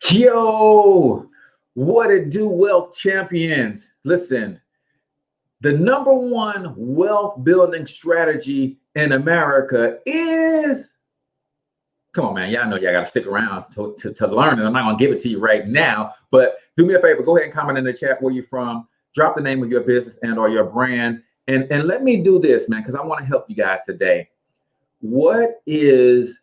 Yo, what it do, wealth champions? Listen, the number one wealth building strategy in America is, come on, man. Y'all know y'all got to stick around to learn it. I'm not going to give it to you right now, but do me a favor. Go ahead and comment in the chat where you're from. Drop the name of your business and or your brand. And let me do this, man, because I want to help you guys today. What is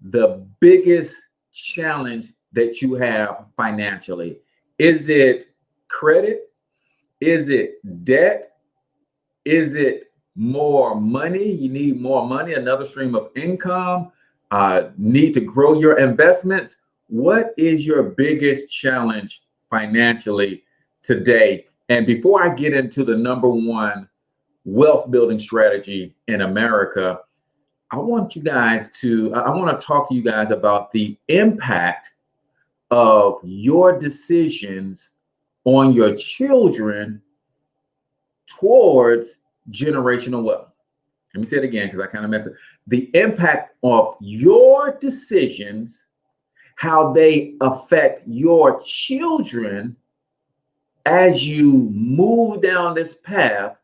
the biggest challenge that you have financially? Is it credit? Is it debt? Is it more money? You need more money, another stream of income, need to grow your investments. What is your biggest challenge financially today? And before I get into the number one wealth building strategy in America, I want to talk to you guys about the impact of your decisions on your children towards generational wealth. Let me say it again because I kind of messed up. The impact of your decisions, how they affect your children as you move down this path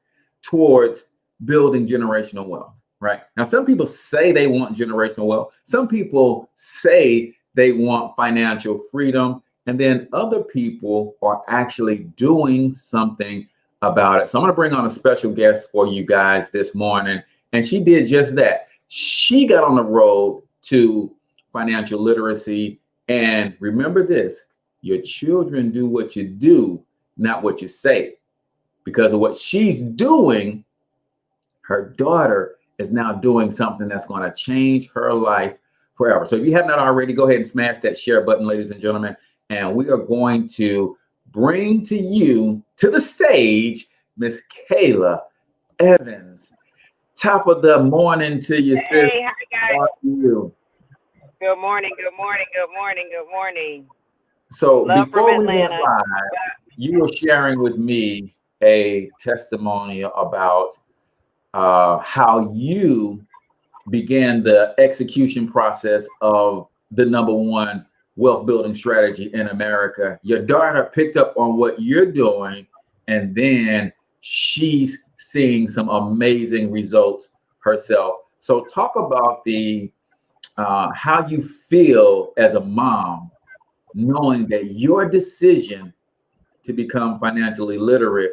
towards building generational wealth. Right. Now, some people say they want generational wealth. Some people say they want financial freedom. And then other people are actually doing something about it. So I'm going to bring on a special guest for you guys this morning. And she did just that. She got on the road to financial literacy. And remember this, your children do what you do, not what you say. Because of what she's doing, her daughter is now doing something that's going to change her life forever. So if you have not already, go ahead and smash that share button, ladies and gentlemen. And we are going to bring to you, to the stage, Miss Kayla Evans. Top of the morning to you, sis. Hey, hi guys. How are you? Good morning, good morning, good morning, good morning. So Love from before we went Atlanta. live, you were sharing with me a testimony about how you began the execution process of the number one wealth building strategy in America. Your daughter picked up on what you're doing, and then she's seeing some amazing results herself. So talk about the how you feel as a mom, knowing that your decision to become financially literate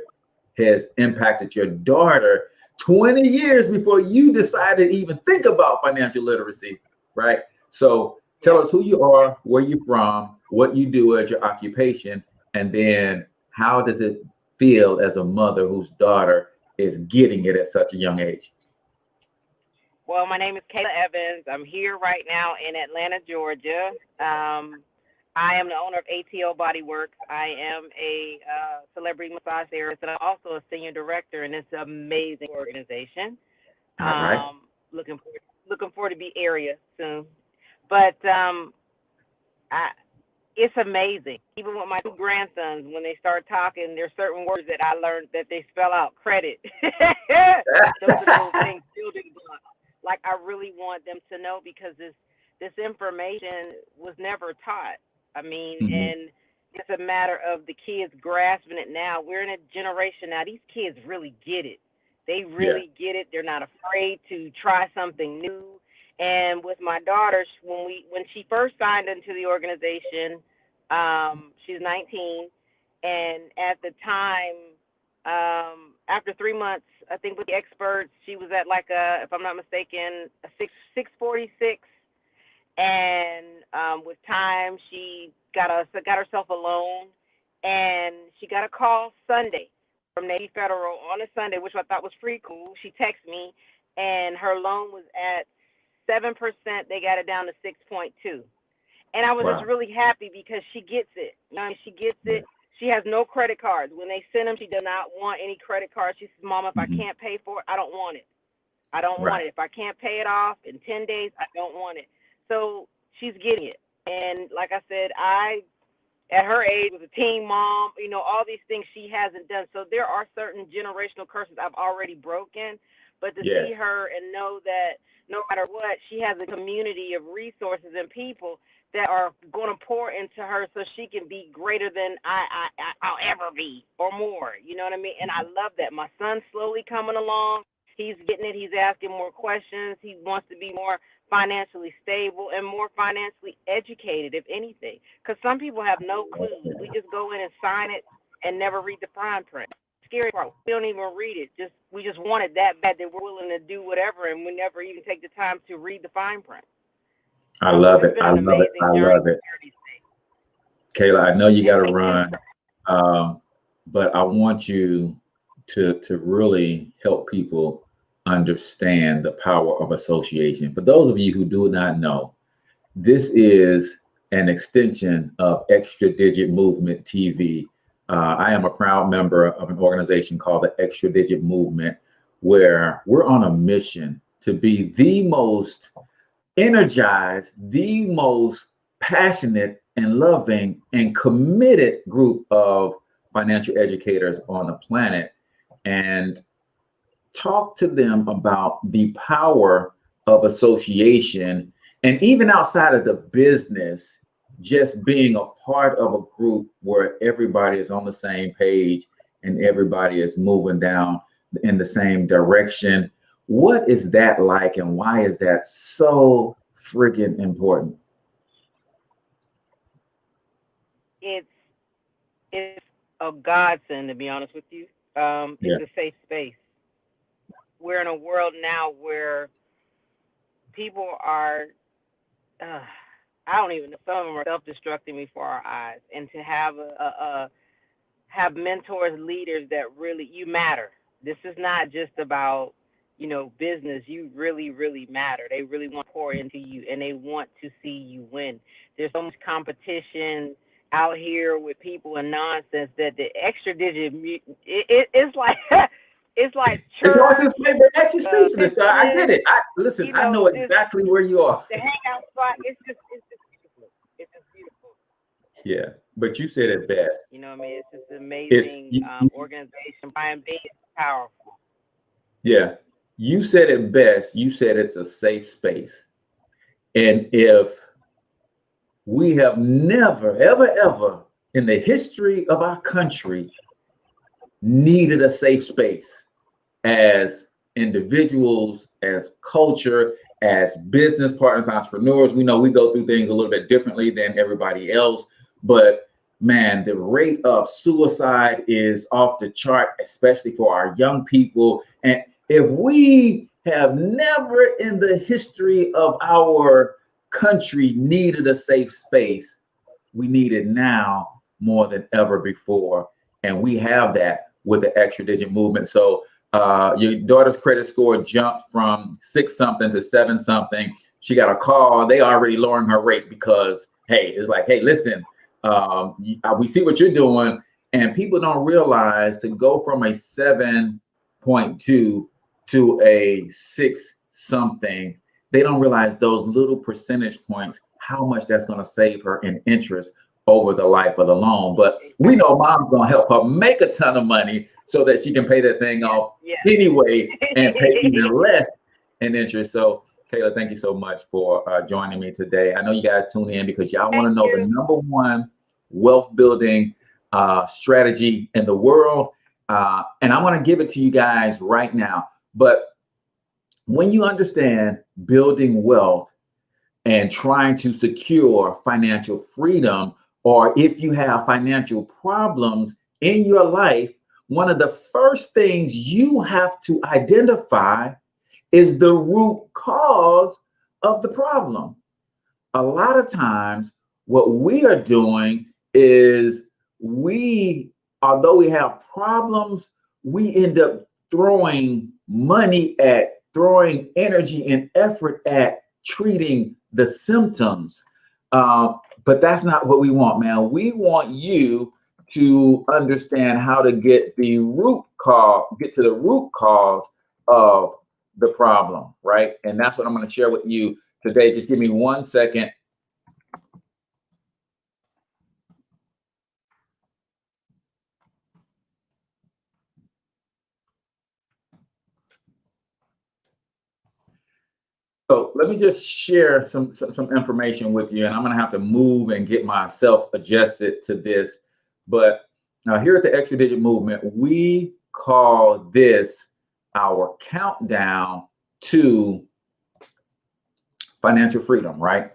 has impacted your daughter 20 years before you decided to even think about financial literacy, right? So tell us who you are, where you're from, what you do as your occupation, and then how does it feel as a mother whose daughter is getting it at such a young age? Well, my name is Kayla Evans. I'm here right now in Atlanta, Georgia. I am the owner of ATO Body Works. I am a celebrity massage therapist, and I'm also a senior director in this amazing organization. All right. Looking forward to be area soon. But it's amazing. Even with my two grandsons, when they start talking, there's certain words that I learned that they spell out. Credit. Those are those things, building blocks. Like I really want them to know because this information was never taught. I mean, and it's a matter of the kids grasping it now. We're in a generation now. These kids really get it. They really get it. They're not afraid to try something new. And with my daughter, when she first signed into the organization, she's 19, and at the time, after 3 months, I think with the experts, she was at like if I'm not mistaken, a 646. And with time, she got herself a loan, and she got a call Sunday from Navy Federal on a Sunday, which I thought was pretty cool. She texted me, and her loan was at 7%. They got it down to 6.2, and I was just really happy because she gets it. You know, she gets it. She has no credit cards. When they send them, she does not want any credit cards. She says, "Mama, if I can't pay for it, I don't want it. I don't want it. If I can't pay it off in 10 days, I don't want it." So she's getting it. And like I said, at her age, was a teen mom, you know, all these things she hasn't done. So there are certain generational curses I've already broken. But to see her and know that no matter what, she has a community of resources and people that are going to pour into her so she can be greater than I'll ever be or more. You know what I mean? And I love that. My son's slowly coming along. He's getting it. He's asking more questions. He wants to be more financially stable and more financially educated, if anything. Because some people have no clue. We just go in and sign it and never read the fine print. Scary part, we don't even read it. We just want it that bad that we're willing to do whatever, and we never even take the time to read the fine print. I love it. I love it. I love it. Kayla, I know you got to run, but I want you to really help people understand the power of association. For those of you who do not know, this is an extension of Extra Digit Movement TV. I am a proud member of an organization called the Extra Digit Movement, where we're on a mission to be the most energized, the most passionate and loving and committed group of financial educators on the planet, and talk to them about the power of association. And even outside of the business, just being a part of a group where everybody is on the same page and everybody is moving down in the same direction. What is that like, and why is that so friggin' important? It's a godsend, to be honest with you. It's a safe space. We're in a world now where people are, I don't even know, some of them are self-destructing before our eyes. And to have have mentors, leaders that really, you matter. This is not just about, business. You really, really matter. They really want to pour into you, and they want to see you win. There's so much competition out here with people and nonsense that the extra digit, it's like, it's like church. It's hard to explain, but actually speak for this guy. I get it. Listen, I know exactly where you are. The hangout spot, it's just beautiful. It's just beautiful. Yeah, but you said it best. You know what I mean? It's just an amazing organization. Brian B is powerful. Yeah, you said it best. You said it's a safe space. And if we have never, ever, ever in the history of our country needed a safe space as individuals, as culture, as business partners, entrepreneurs, we know we go through things a little bit differently than everybody else. But man, the rate of suicide is off the chart, especially for our young people. And if we have never in the history of our country needed a safe space, we need it now more than ever before. And we have that with the Extra Digit Movement. So your daughter's credit score jumped from 6 something to 7 something. She got a call. They already lowering her rate because, hey, it's like, hey, listen, we see what you're doing. And people don't realize to go from a 7.2 to a 6 something, they don't realize those little percentage points, how much that's going to save her in interest over the life of the loan. But we know mom's going to help her make a ton of money so that she can pay that thing off anyway and pay even less in interest. So Kayla, thank you so much for joining me today. I know you guys tune in because y'all want to know the #1 wealth building strategy in the world. And I want to give it to you guys right now. But when you understand building wealth and trying to secure financial freedom, or if you have financial problems in your life, one of the first things you have to identify is the root cause of the problem. A lot of times, what we are doing is although we have problems, we end up throwing money at, throwing energy and effort at treating the symptoms. But that's not what we want, man. We want you to understand how to get to the root cause of the problem, right? And that's what I'm going to share with you today. Just give me 1 second. So let me just share some information with you, and I'm going to have to move and get myself adjusted to this. But here at the Extra Digit Movement, we call this our countdown to financial freedom, right?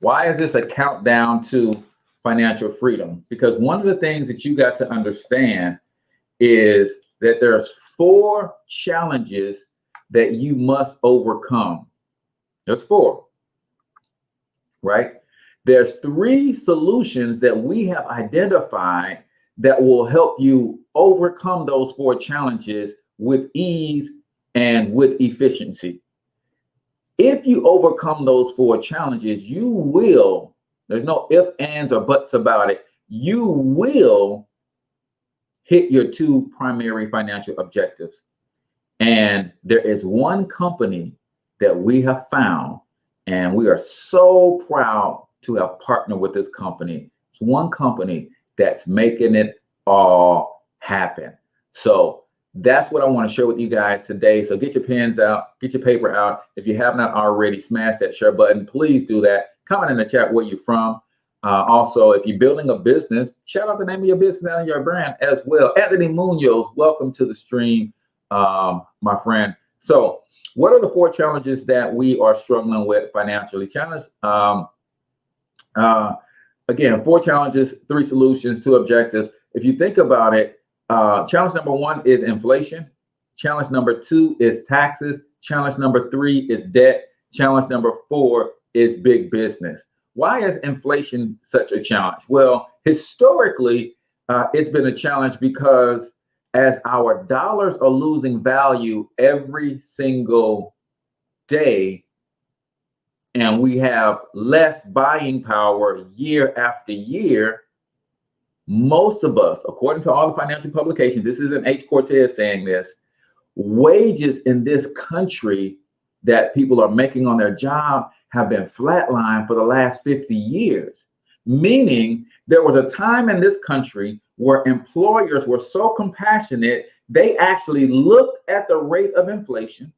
Why is this a countdown to financial freedom? Because one of the things that you got to understand is that there's 4 challenges that you must overcome. There's 4, right? There's 3 solutions that we have identified that will help you overcome those 4 challenges with ease and with efficiency. If you overcome those 4 challenges, you will, there's no ifs, ands, or buts about it, you will hit your 2 primary financial objectives. And there is one company that we have found, and we are so proud to have partnered with this company. It's one company that's making it all happen. So that's what I want to share with you guys today. So get your pens out, get your paper out. If you have not already, smash that share button. Please do that. Comment in the chat where you're from. Also, if you're building a business, shout out the name of your business and your brand as well. Anthony Munoz, welcome to the stream, my friend. So what are the 4 challenges that we are struggling with financially? Again, 4 challenges, 3 solutions, 2 objectives. If you think about it, challenge number 1 is inflation. Challenge number 2 is taxes. Challenge number 3 is debt. Challenge number 4 is big business. Why is inflation such a challenge? Well, historically, it's been a challenge because as our dollars are losing value every single day, and we have less buying power year after year, most of us, according to all the financial publications, this isn't H Cortez saying this, wages in this country that people are making on their job have been flatlined for the last 50 years. Meaning there was a time in this country where employers were so compassionate, they actually looked at the rate of inflation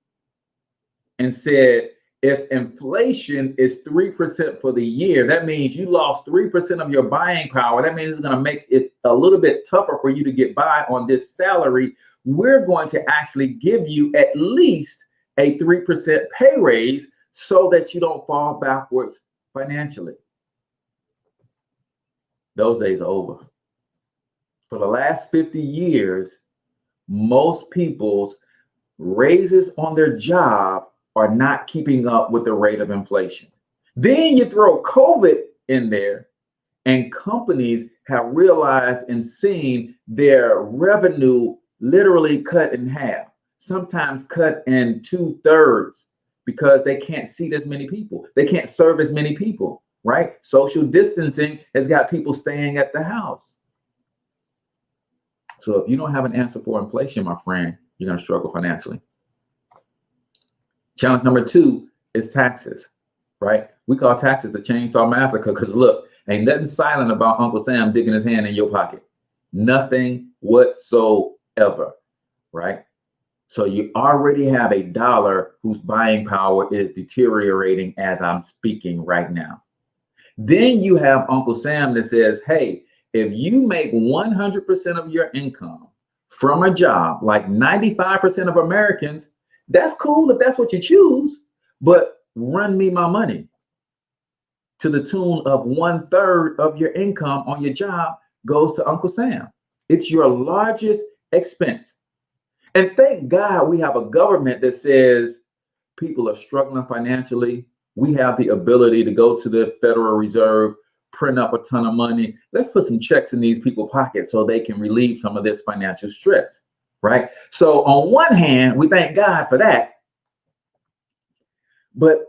and said, if inflation is 3% for the year, that means you lost 3% of your buying power. That means it's going to make it a little bit tougher for you to get by on this salary. We're going to actually give you at least a 3% pay raise so that you don't fall backwards financially. Those days are over. For the last 50 years, most people's raises on their job are not keeping up with the rate of inflation. Then you throw COVID in there, and companies have realized and seen their revenue literally cut in half, sometimes cut in 2/3, because they can't seat as many people. They can't serve as many people, right? Social distancing has got people staying at the house. So if you don't have an answer for inflation, my friend, you're going to struggle financially. Challenge number 2 is taxes, right? We call taxes the chainsaw massacre because look, ain't nothing silent about Uncle Sam digging his hand in your pocket. Nothing whatsoever, right? So you already have a dollar whose buying power is deteriorating as I'm speaking right now. Then you have Uncle Sam that says, hey, if you make 100% of your income from a job, like 95% of Americans, that's cool if that's what you choose, but run me my money to the tune of 1/3 of your income on your job goes to Uncle Sam. It's your largest expense. And thank God we have a government that says people are struggling financially. We have the ability to go to the Federal Reserve, print up a ton of money. Let's put some checks in these people's pockets so they can relieve some of this financial stress. Right? So on one hand, we thank God for that. But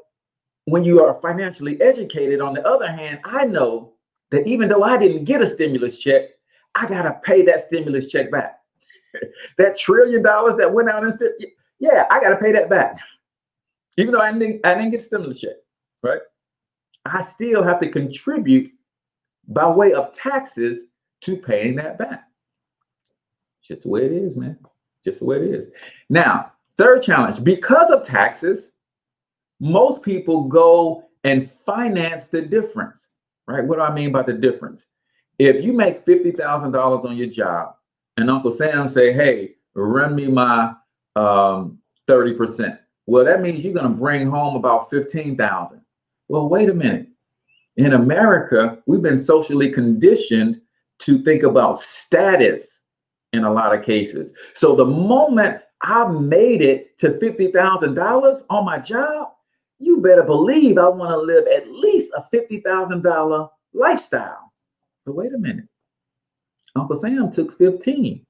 when you are financially educated, on the other hand, I know that even though I didn't get a stimulus check, I got to pay that stimulus check back. That $1 trillion that went out, yeah, I got to pay that back. Even though I didn't get a stimulus check, right? I still have to contribute by way of taxes to paying that back. Just the way it is, man. Just the way it is. Now, third challenge, because of taxes, most people go and finance the difference, right? What do I mean by the difference? If you make $50,000 on your job and Uncle Sam say, hey, run me my 30%. Well, that means you're going to bring home about 15,000. Well, wait a minute. In America, we've been socially conditioned to think about status in a lot of cases. So the moment I made it to $50,000 on my job, you better believe I want to live at least a $50,000 lifestyle. But wait a minute. Uncle Sam took 15.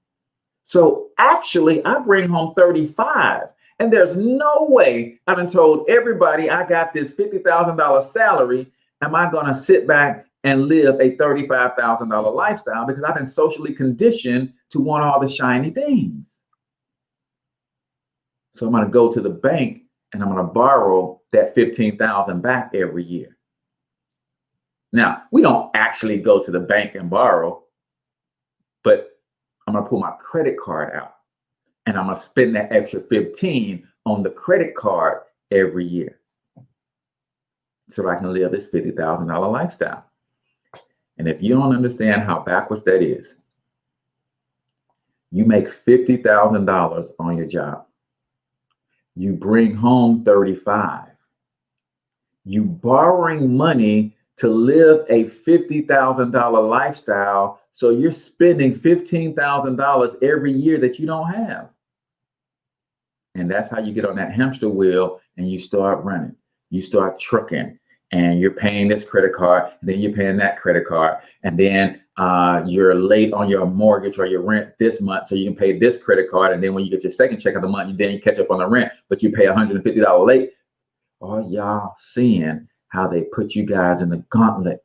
So actually, I bring home 35. And there's no way I've been told everybody I got this $50,000 salary. Am I going to sit back and live a $35,000 lifestyle? Because I've been socially conditioned to want all the shiny things. So I'm going to go to the bank and I'm going to borrow that 15,000 back every year. Now, we don't actually go to the bank and borrow, but I'm going to pull my credit card out and I'm going to spend that extra 15 on the credit card every year so I can live this $50,000 lifestyle. And if you don't understand how backwards that is, you make $50,000 on your job. You bring home 35. You borrowing money to live a $50,000 lifestyle. So you're spending $15,000 every year that you don't have. And that's how you get on that hamster wheel and you start running. You start trucking and you're paying this credit card, and then you're paying that credit card. And then you're late on your mortgage or your rent this month, so you can pay this credit card. And then when you get your second check of the month, then you catch up on the rent, but you pay $150 late. Are y'all seeing how they put you guys in the gauntlet?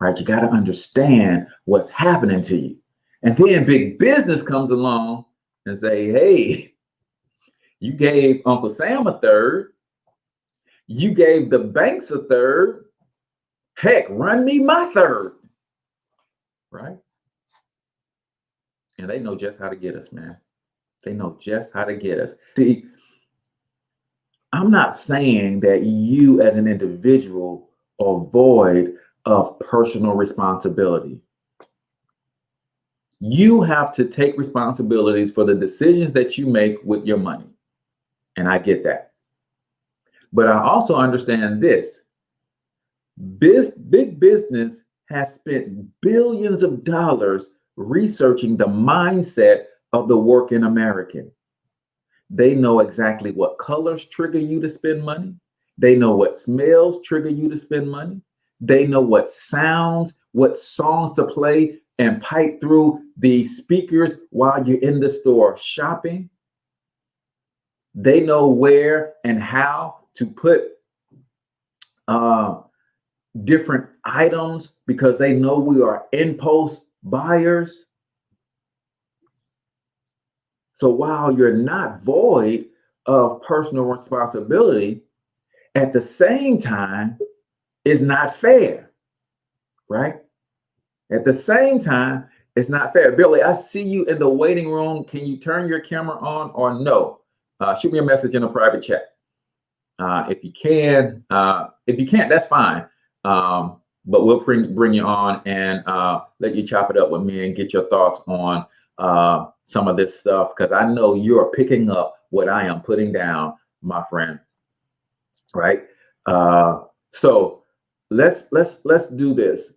Right? You got to understand what's happening to you. And then big business comes along and say, hey, you gave Uncle Sam a third. You gave the banks a third. Heck, run me my third. Right? And they know just how to get us, man. They know just how to get us. See, I'm not saying that you as an individual are void of personal responsibility. You have to take responsibilities for the decisions that you make with your money. And I get that. But I also understand this. Big business has spent billions of dollars researching the mindset of the working American. They know exactly what colors trigger you to spend money. They know what smells trigger you to spend money. They know what sounds, what songs to play and pipe through the speakers while you're in the store shopping. They know where and how to put different items because they know we are impulse buyers. So while you're not void of personal responsibility, at the same time, it's not fair, right? At the same time, it's not fair. Billy, I see you in the waiting room. Can you turn your camera on or no? Shoot me a message in a private chat. If you can, if you can't, that's fine. But we'll bring you on and let you chop it up with me and get your thoughts on some of this stuff, because I know you're picking up what I am putting down, my friend. Right? So let's do this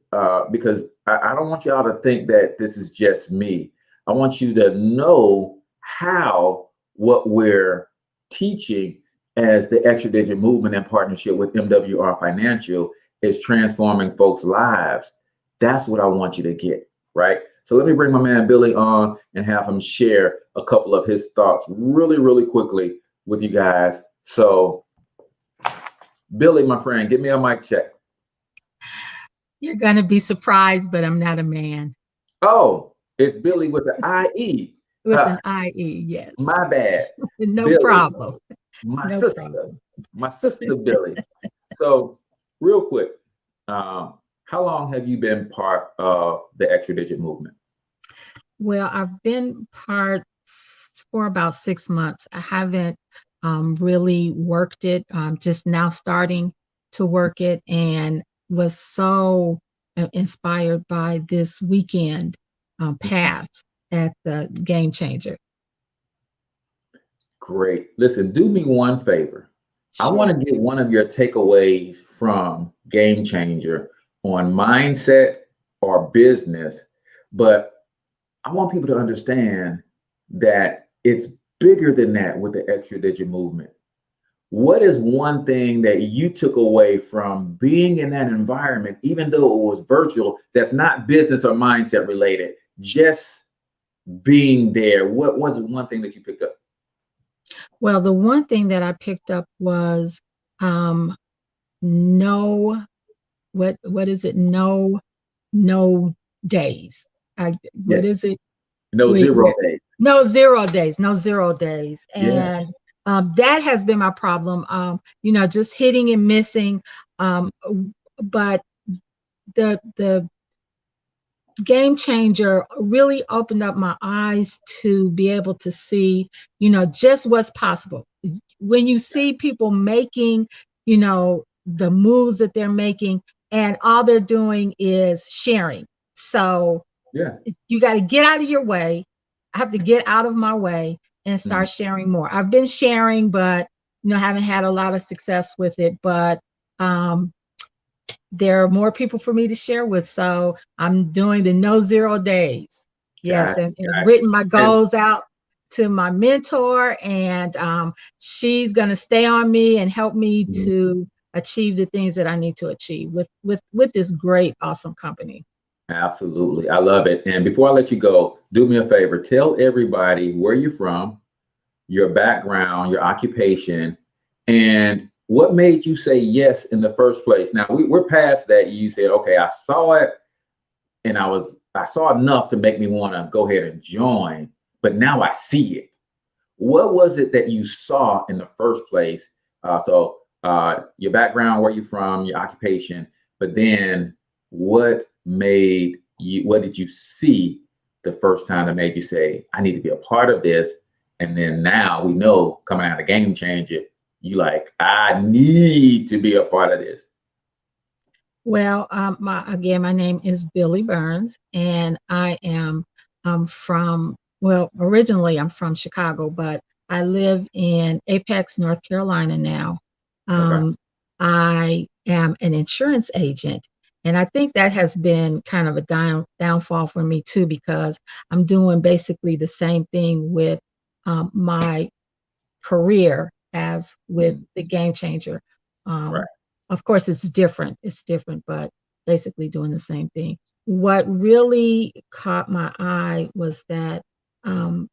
because I don't want y'all to think that this is just me. I want you to know how what we're teaching as the Extra Digit Movement in partnership with MWR Financial is transforming folks' lives. That's what I want you to get, right? So let me bring my man Billy on and have him share a couple of his thoughts really quickly with you guys. So Billy, my friend, give me a mic check. You're going to be surprised, but I'm not a man. Oh, it's Billy with the I-E. With an I-E, yes. My bad. No Billy, problem. My sister Billy. So real quick, how long have you been part of the Extra Digit Movement? Well, I've been part for about 6 months. I haven't really worked it, just now starting to work it, and was so inspired by this weekend pass at the Game Changer. Great. Listen, do me one favor. I want Sure. to get one of your takeaways from Game Changer on mindset or business, but I want people to understand that it's bigger than that with the extra digit movement. What is one thing that you took away from being in that environment, even though it was virtual, that's not business or mindset related, just being there? What was one thing that you picked up? Well, the one thing that I picked up was um, no, what is it? No days. What Yes. is it? No zero days. No 0 days, no 0 days. Yeah. And that has been my problem, just hitting and missing. Um, but the Game Changer really opened up my eyes to be able to see, just what's possible. When you see people making, the moves that they're making, and all they're doing is sharing. So Yeah. you got to get out of your way. I have to get out of my way and Mhm. start sharing more. I've been sharing, but haven't had a lot of success with it. But there are more people for me to share with. So I'm doing the no 0 days. Yes, Got and you, I've got you. written my And goals out to my mentor, and she's going to stay on me and help me mhm, to achieve the things that I need to achieve with this great, awesome company. absolutely. I love it. And before I let you go, do me a favor. Tell everybody where you're from, your background, your occupation, and what made you say yes in the first place. Now we're past that. You said, okay, I saw it and I saw enough to make me want to go ahead and join, but now I see it. What was it that you saw in the first place? Your background, where you from, your occupation, but then what did you see the first time that made you say, I need to be a part of this? And then now we know coming out of Game Changer, you like, I need to be a part of this. Well, my name is Billy Burns, and I am originally I'm from Chicago, but I live in Apex, North Carolina now. Okay. Um, I am an insurance agent, and I think that has been kind of a downfall for me too, because I'm doing basically the same thing with my career as with Mhm. the Game Changer. Right. Of course, it's different. It's different, but basically doing the same thing. What really caught my eye was that um,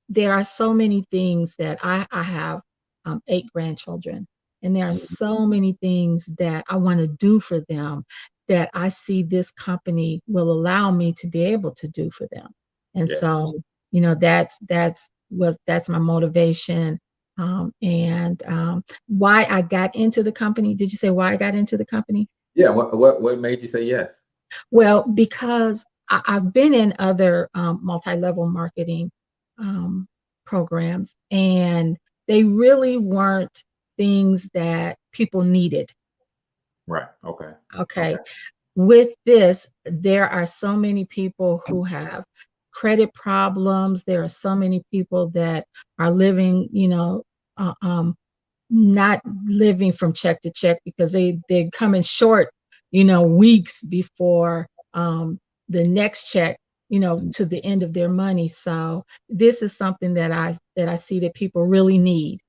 there are so many things that I have 8 grandchildren, and there are Mhm. so many things that I want to do for them that I see this company will allow me to be able to do for them. And Yeah. so, that's my motivation. And why I got into the company. Did you say why I got into the company? Yeah. What made you say yes? Well, because I've been in other multi-level marketing um, programs, and they really weren't things that people needed. Right. Okay. Okay. Okay. With this, there are so many people who have credit problems. There are so many people that are living, uh, um, not living from check to check because they're coming short, weeks before the next check, Mhm. to the end of their money. So this is something that I see that people really need,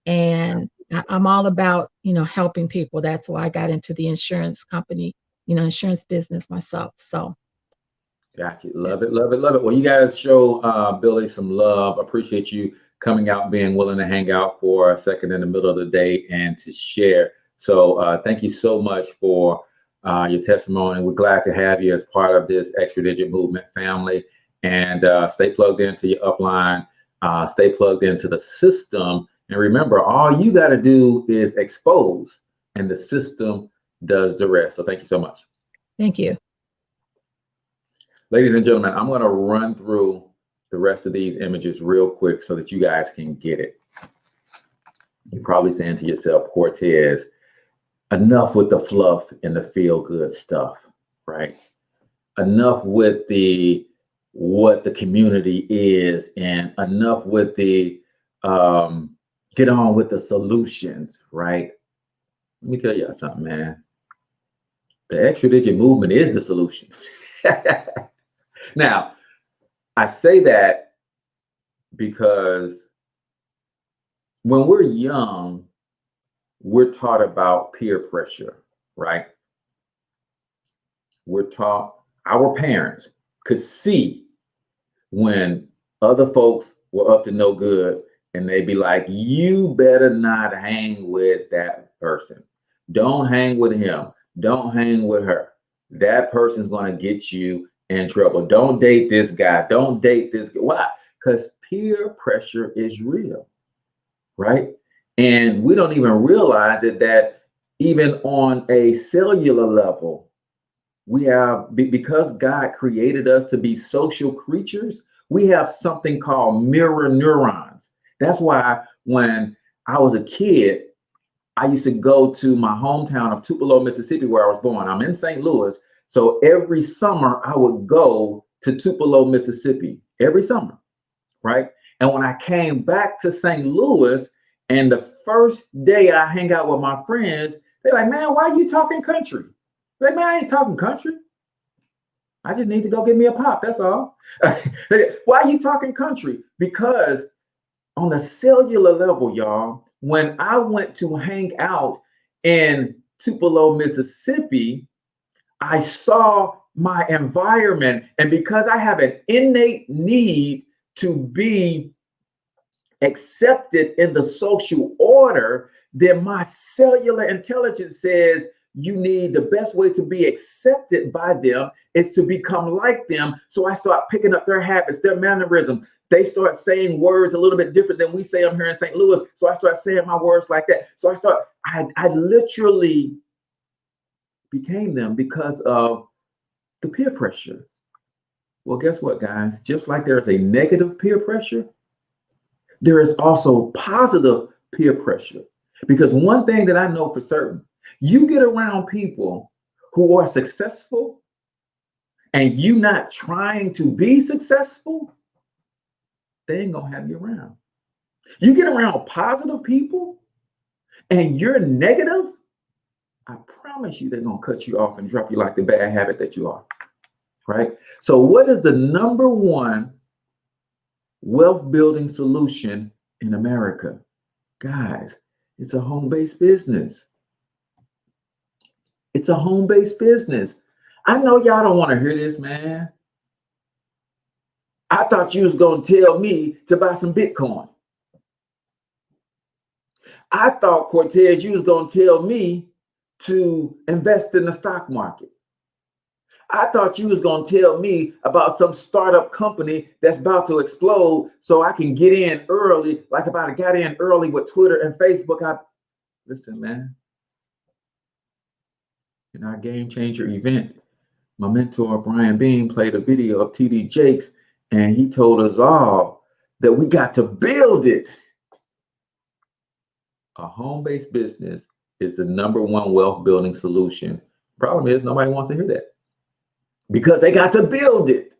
and I'm all about helping people. That's why I got into the insurance company, insurance business myself. So Got you. Love it, love it, love it. Well, you guys show Billy some love. Appreciate you coming out, being willing to hang out for a second in the middle of the day and to share. So thank you so much for your testimony. We're glad to have you as part of this Extra Digit Movement family. And stay plugged into your upline, stay plugged into the system. And remember, all you got to do is expose, and the system does the rest. So thank you so much. thank you. Ladies and gentlemen, I'm going to run through the rest of these images real quick so that you guys can get it. You're probably saying to yourself, Cortez, enough with the fluff and the feel good stuff, right? Enough with the what the community is, and enough with the get on with the solutions, right? Let me tell you something, man. The extradition movement is the solution. Now, I say that because when we're young, we're taught about peer pressure, right? We're taught, our parents could see when other folks were up to no good, and they'd be like, you better not hang with that person. Don't hang with him. Don't hang with her. That person's going to get you in trouble. Don't date this guy. Don't date this guy. Why? Because peer pressure is real, right? And we don't even realize it, that even on a cellular level, we have, because God created us to be social creatures, we have something called mirror neurons. That's why when I was a kid, I used to go to my hometown of Tupelo, Mississippi, where I was born. I'm in St. Louis. So every summer I would go to Tupelo, Mississippi, every summer, right? And when I came back to St. Louis, and the first day I hang out with my friends, they're like, man, why are you talking country? Like, man, I ain't talking country. I just need to go get me a pop. That's all. Why are you talking country? Because on a cellular level, y'all, when I went to hang out in Tupelo, Mississippi, I saw my environment. And because I have an innate need to be accepted in the social order, then my cellular intelligence says, you need, the best way to be accepted by them is to become like them. So I start picking up their habits, their mannerism. They start saying words a little bit different than we say them here in St. Louis. So I start saying my words like that. So I literally became them because of the peer pressure. Well, guess what, guys? Just like there is a negative peer pressure, there is also positive peer pressure. Because one thing that I know for certain, you get around people who are successful and you not trying to be successful, they ain't gonna have you around. You get around positive people and you're negative, I promise you they're gonna cut you off and drop you like the bad habit that you are, right? So what is the number one wealth building solution in America? Guys, it's a home-based business. It's a home-based business. I know y'all don't want to hear this, man. I thought you was going to tell me to buy some Bitcoin. I thought, Cortez, you was going to tell me to invest in the stock market. I thought you was going to tell me about some startup company that's about to explode so I can get in early, like if I got in early with Twitter and Facebook. Listen, man. In our Game Changer event, my mentor, Brian Bean, played a video of TD Jakes, and he told us all that we got to build it. A home-based business is the number one wealth building solution. Problem is, nobody wants to hear that because they got to build it.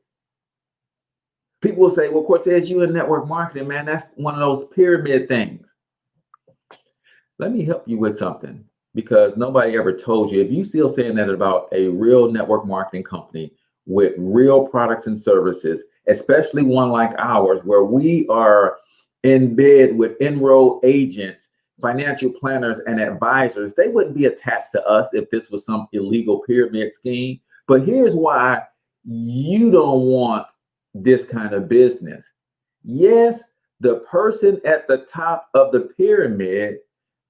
People will say, well, Cortez, you in network marketing, man, that's one of those pyramid things. Let me help you with something, because nobody ever told you. If you still saying that about a real network marketing company with real products and services, especially one like ours, where we are in bed with enrolled agents, financial planners, and advisors, they wouldn't be attached to us if this was some illegal pyramid scheme. But here's why you don't want this kind of business. Yes, the person at the top of the pyramid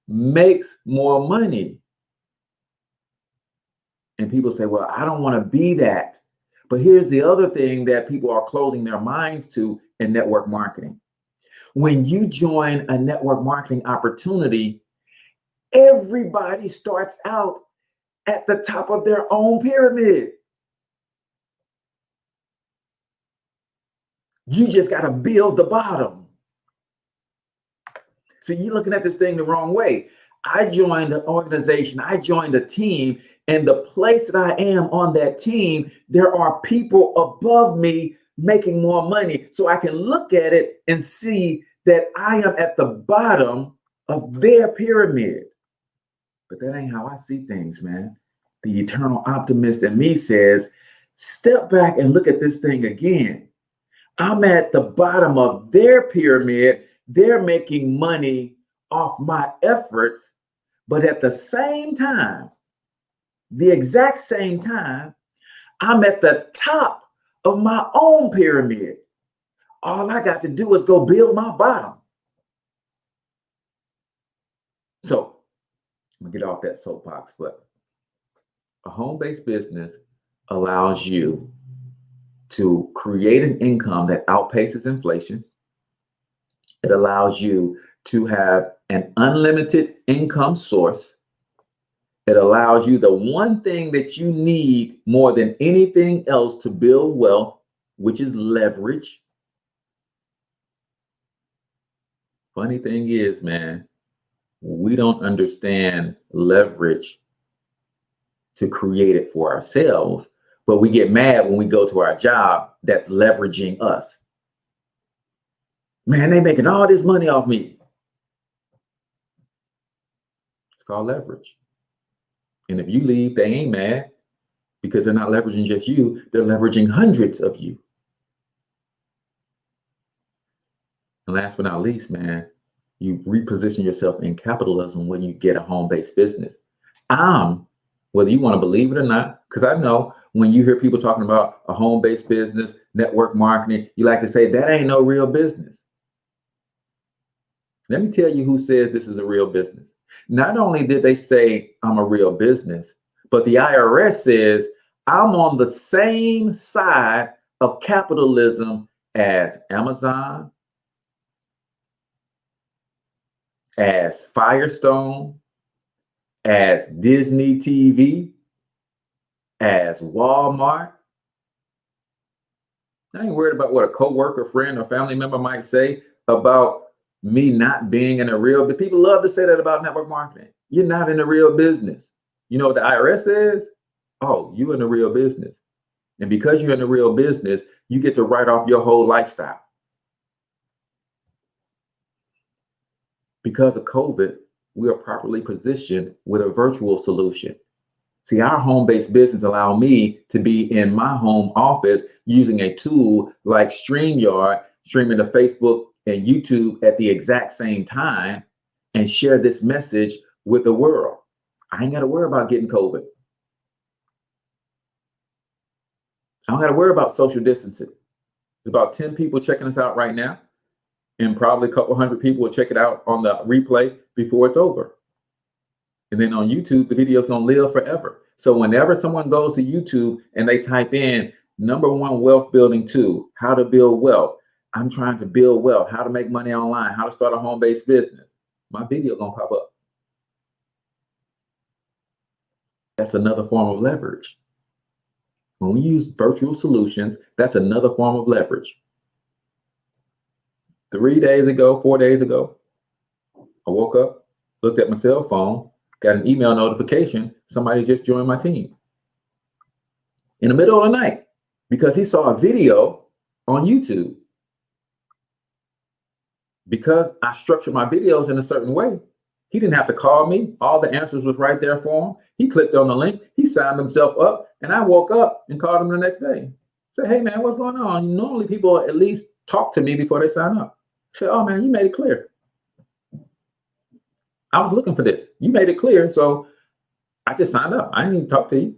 makes more money. And people say, well, I don't want to be that. But here's the other thing that people are closing their minds to in network marketing. When you join a network marketing opportunity, everybody starts out at the top of their own pyramid. You just got to build the bottom. See, you're looking at this thing the wrong way. I joined an organization, I joined a team, and the place that I am on that team, there are people above me making more money. So I can look at it and see that I am at the bottom of their pyramid. But that ain't how I see things, man. The eternal optimist in me says, step back and look at this thing again. I'm at the bottom of their pyramid. They're making money off my efforts. But at the same time, the exact same time, I'm at the top of my own pyramid. All I got to do is go build my bottom. So I'm gonna get off that soapbox, but a home-based business allows you to create an income that outpaces inflation. It allows you to have an unlimited income source. It allows you the one thing that you need more than anything else to build wealth, which is leverage. Funny thing is, man, we don't understand leverage to create it for ourselves, but we get mad when we go to our job that's leveraging us. Man, they making all this money off me. It's called leverage. And if you leave, they ain't mad because they're not leveraging just you, they're leveraging hundreds of you. And last but not least, man, you reposition yourself in capitalism when you get a home-based business. Whether you want to believe it or not, because I know when you hear people talking about a home-based business, network marketing, you like to say that ain't no real business. Let me tell you who says this is a real business. Not only did they say I'm a real business, but the IRS says I'm on the same side of capitalism as Amazon, as Firestone, as Disney TV, as Walmart. I ain't worried about what a coworker, friend, or family member might say about me not being in a real, but people love to say that about network marketing. You're not in a real business. You know what the IRS says? Oh, you in a real business. And because you're in a real business, you get to write off your whole lifestyle. Because of COVID, we are properly positioned with a virtual solution. See, our home-based business allow me to be in my home office using a tool like StreamYard, streaming to Facebook and YouTube at the exact same time and share this message with the world. I ain't got to worry about getting COVID. I don't got to worry about social distancing. There's about 10 people checking us out right now, and probably a couple hundred people will check it out on the replay before it's over. And then on YouTube, the video is going to live forever. So whenever someone goes to YouTube and they type in #1 wealth building tool, how to build wealth, I'm trying to build wealth, how to make money online, how to start a home-based business, my video is going to pop up. That's another form of leverage. When we use virtual solutions, that's another form of leverage. 4 days ago, I woke up, looked at my cell phone, got an email notification, somebody just joined my team. In the middle of the night, because he saw a video on YouTube. Because I structured my videos in a certain way, he didn't have to call me. All the answers was right there for him. He clicked on the link, he signed himself up, and I woke up and called him the next day. Said, hey man, what's going on? Normally people at least talk to me before they sign up. I said, oh man, you made it clear. I was looking for this. You made it clear, so I just signed up. I didn't even talk to you.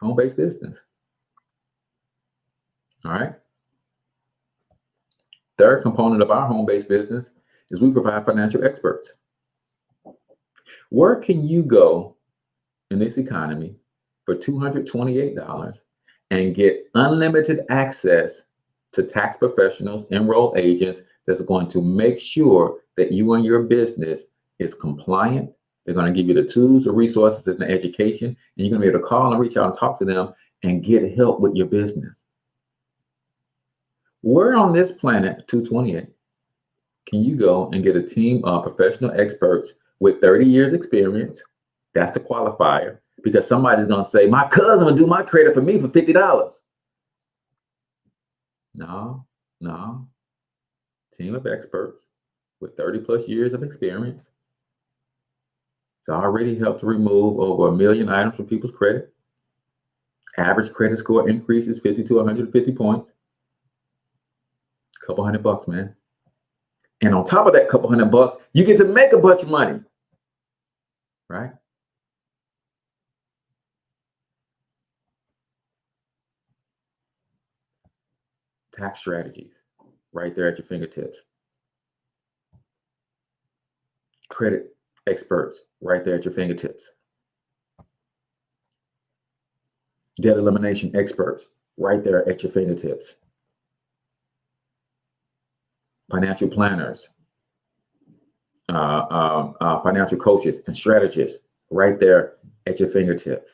Home-based business. All right. Third component of our home-based business is we provide financial experts. Where can you go in this economy for $228 and get unlimited access to tax professionals, enrolled agents that's going to make sure that you and your business is compliant? They're going to give you the tools, the resources, and the education, and you're going to be able to call and reach out and talk to them and get help with your business. Where on this planet, 228, can you go and get a team of professional experts with 30 years experience? That's the qualifier, because somebody's going to say, my cousin will do my credit for me for $50. No. Team of experts with 30 plus years of experience. It's already helped to remove over 1 million items from people's credit. Average credit score increases 50 to 150 points. Couple $100, man. And on top of that couple $100, you get to make a bunch of money, right? Tax strategies, right there at your fingertips. Credit experts, right there at your fingertips. Debt elimination experts, right there at your fingertips. Financial planners, financial coaches and strategists, right there at your fingertips.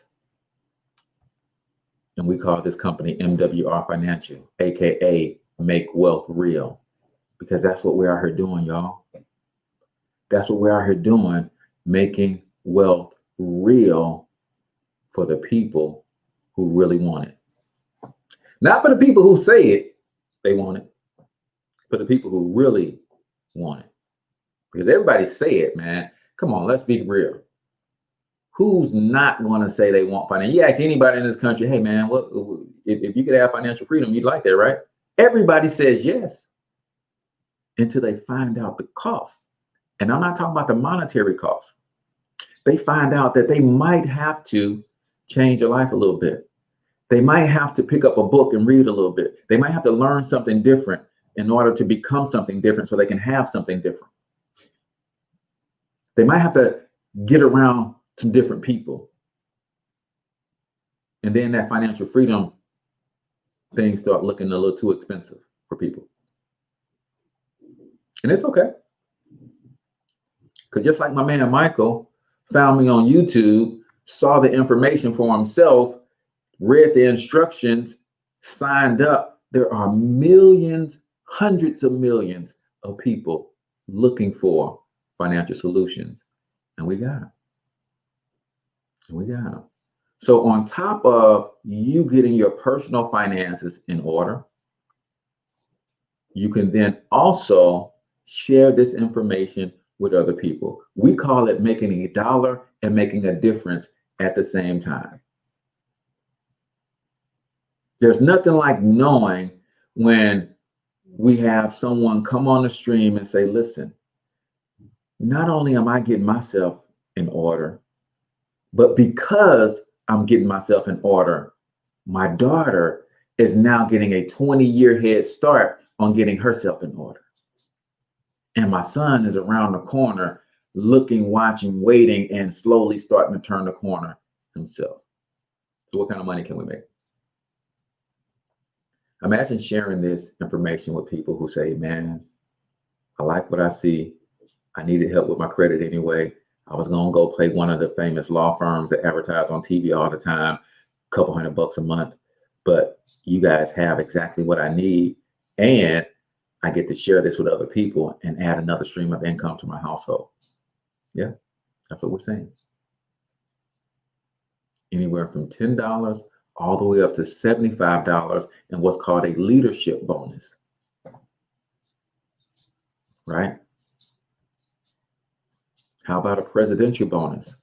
And we call this company MWR Financial, aka Make Wealth Real, because that's what we're out here doing, y'all. That's what we're out here doing, making wealth real for the people who really want it. Not for the people who say it, they want it, for the people who really want it. Because everybody say it, man. Come on, let's be real. Who's not going to say they want finance? You ask anybody in this country, hey, man, what if you could have financial freedom, you'd like that, right? Everybody says yes, until they find out the cost. And I'm not talking about the monetary cost. They find out that they might have to change their life a little bit. They might have to pick up a book and read a little bit. They might have to learn something different in order to become something different so they can have something different. They might have to get around some different people. And then that financial freedom things start looking a little too expensive for people. And it's okay. Because just like my man Michael found me on YouTube, saw the information for himself, read the instructions, signed up, there are millions, hundreds of millions of people looking for financial solutions. And we got them. We got them. So on top of you getting your personal finances in order, you can then also share this information with other people. We call it making a dollar and making a difference at the same time. There's nothing like knowing when we have someone come on the stream and say, listen, not only am I getting myself in order, but because I'm getting myself in order, my daughter is now getting a 20-year head start on getting herself in order. And my son is around the corner looking, watching, waiting, and slowly starting to turn the corner himself. So what kind of money can we make? Imagine sharing this information with people who say, man, I like what I see. I needed help with my credit anyway. I was going to go play one of the famous law firms that advertise on TV all the time, a couple $100 a month. But you guys have exactly what I need. And I get to share this with other people and add another stream of income to my household. Yeah, that's what we're saying. Anywhere from $10 all the way up to $75 and what's called a leadership bonus. Right? How about a presidential bonus?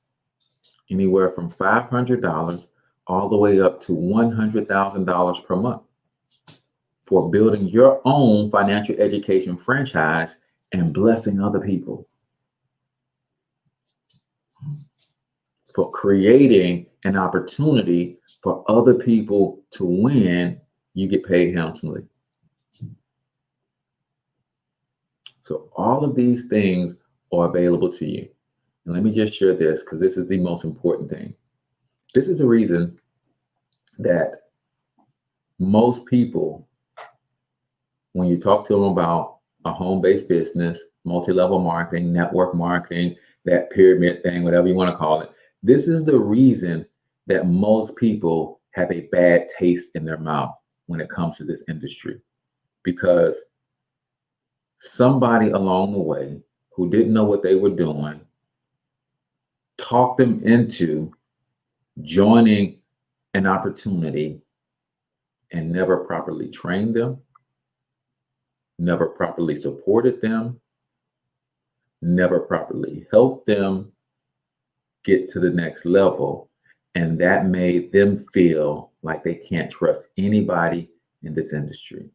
Anywhere from $500 all the way up to $100,000 per month for building your own financial education franchise and blessing other people. For creating an opportunity for other people to win, you get paid handsomely. So all of these things are available to you. And let me just share this because this is the most important thing. This is the reason that most people, when you talk to them about a home-based business, multi-level marketing, network marketing, that pyramid thing, whatever you want to call it, this is the reason that most people have a bad taste in their mouth when it comes to this industry. Because somebody along the way who didn't know what they were doing talked them into joining an opportunity and never properly trained them, never properly supported them, never properly helped them get to the next level. And that made them feel like they can't trust anybody in this industry.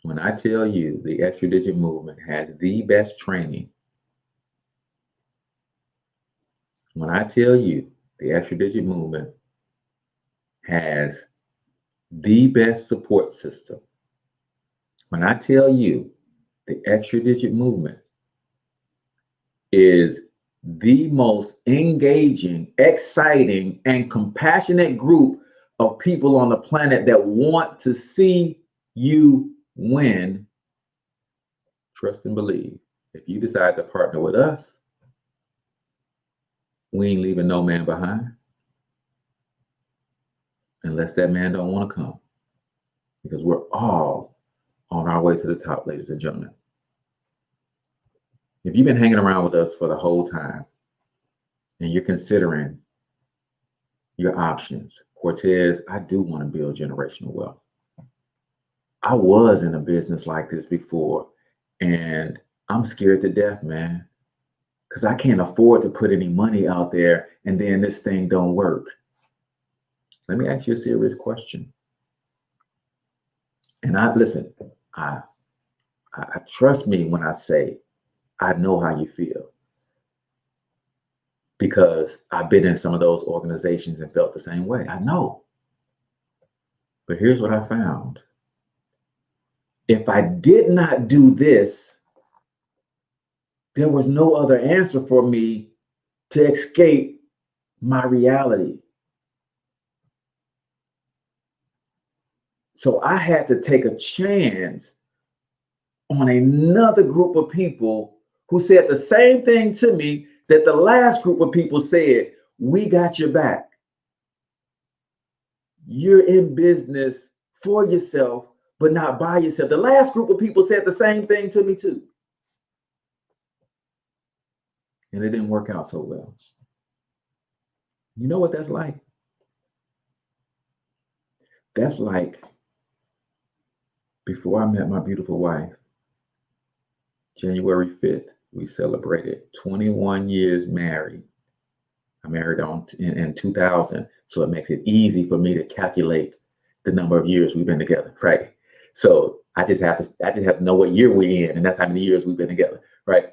When I tell you the extra digit movement has the best training, when I tell you the extra digit movement has the best support system, when I tell you the extra digit movement is the most engaging, exciting, and compassionate group of people on the planet that want to see you win, trust and believe. If you decide to partner with us, we ain't leaving no man behind unless that man don't want to come, because we're all on our way to the top, ladies and gentlemen. If you've been hanging around with us for the whole time and you're considering your options, Cortez, I do want to build generational wealth. I was in a business like this before, and I'm scared to death, man, because I can't afford to put any money out there and then this thing don't work. Let me ask you a serious question. And I trust me when I say I know how you feel, because I've been in some of those organizations and felt the same way. I know. But here's what I found. If I did not do this, there was no other answer for me to escape my reality. So I had to take a chance on another group of people who said the same thing to me that the last group of people said: we got your back. You're in business for yourself, but not by yourself. The last group of people said the same thing to me too. And it didn't work out so well. You know what that's like? That's like before I met my beautiful wife, January 5th, we celebrated 21 years married. I married in 2000, so it makes it easy for me to calculate the number of years we've been together, right? So I just have to know what year we're in, and that's how many years we've been together, right?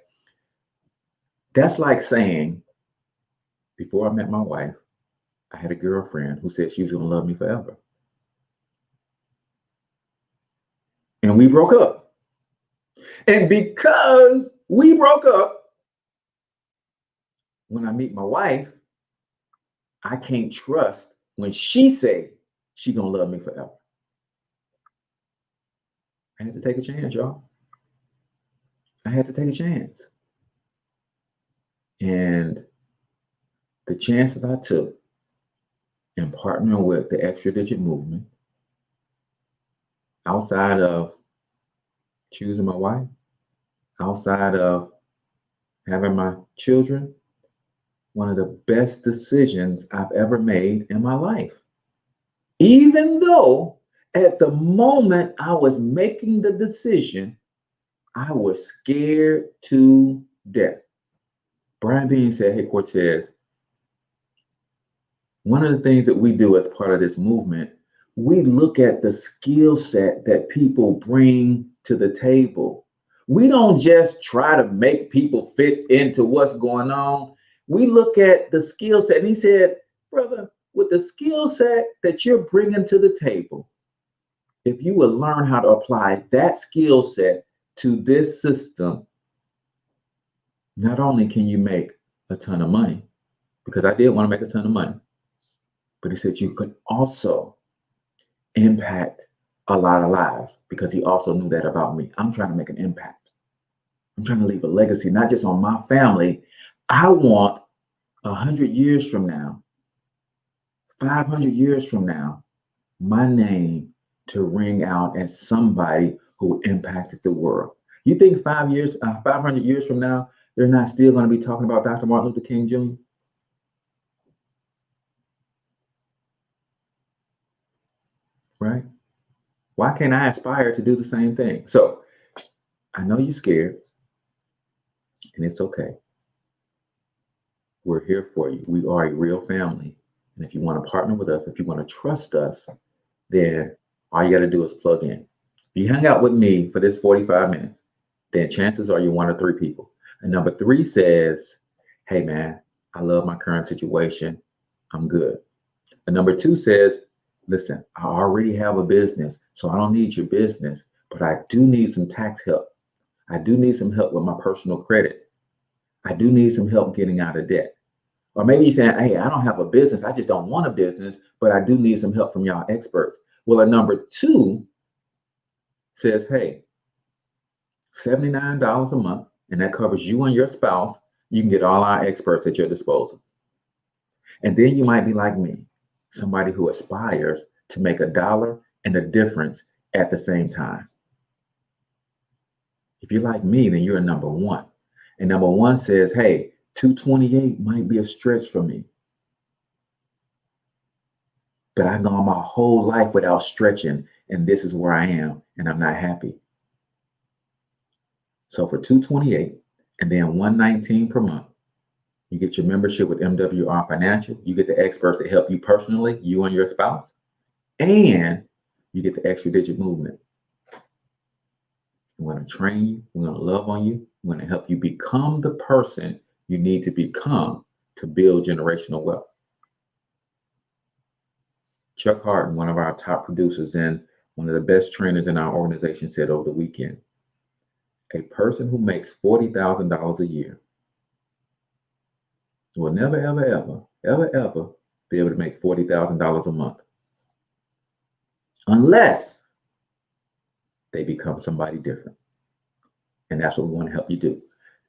That's like saying, before I met my wife, I had a girlfriend who said she was going to love me forever. And we broke up. And because we broke up, when I meet my wife, I can't trust when she say she gonna love me forever. I had to take a chance, y'all. I had to take a chance. And the chance that I took in partnering with the extra digit movement, outside of choosing my wife, outside of having my children, one of the best decisions I've ever made in my life. Even though at the moment I was making the decision, I was scared to death. Brian Bean said, "Hey, Cortez, one of the things that we do as part of this movement, we look at the skill set that people bring to the table. We don't just try to make people fit into what's going on. We look at the skill set." And he said, "Brother, with the skill set that you're bringing to the table, if you will learn how to apply that skill set to this system, not only can you make a ton of money," because I did want to make a ton of money, but he said you could also impact a lot of lives, because he also knew that about me. I'm trying to make an impact. I'm trying to leave a legacy, not just on my family. I want 100 years from now, 500 years from now, my name to ring out as somebody who impacted the world. You think 500 years from now, they're not still going to be talking about Dr. Martin Luther King Jr.? Right? Why can't I aspire to do the same thing? So I know you're scared, and it's okay. We're here for you. We are a real family. And if you want to partner with us, if you want to trust us, then all you got to do is plug in. If you hang out with me for this 45 minutes, then chances are you're one of 3 people. And number 3 says, hey, man, I love my current situation. I'm good. And number 2 says, listen, I already have a business, so I don't need your business, but I do need some tax help. I do need some help with my personal credit. I do need some help getting out of debt. Or maybe you're saying, hey, I don't have a business. I just don't want a business, but I do need some help from y'all experts. Well, a number 2 says, hey, $79 a month, and that covers you and your spouse. You can get all our experts at your disposal. And then you might be like me, somebody who aspires to make $1 and a difference at the same time. If you're like me, then you're a number 1. And number 1 says, hey, 228 might be a stretch for me. But I've gone my whole life without stretching, and this is where I am, and I'm not happy. So for 228 and then 119 per month, you get your membership with MWR Financial. You get the experts that help you personally, you and your spouse, and you get the extra digit movement. We're going to train you. We're going to love on you. We're going to help you become the person you need to become to build generational wealth. Chuck Harden, one of our top producers and one of the best trainers in our organization, said over the weekend, a person who makes $40,000 a year will never, ever, ever, ever, ever be able to make $40,000 a month unless they become somebody different. And that's what we want to help you do.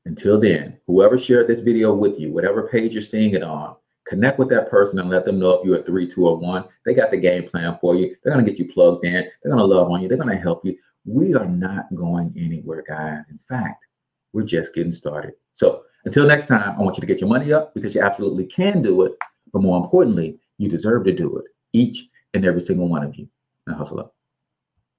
Until then, whoever shared this video with you, whatever page you're seeing it on, connect with that person and let them know if you're a 3, 2, or 1. They got the game plan for you. They're going to get you plugged in. They're going to love on you. They're going to help you. We are not going anywhere, guys. In fact, we're just getting started. So until next time, I want you to get your money up because you absolutely can do it. But more importantly, you deserve to do it. Each and every single one of you. Now hustle up.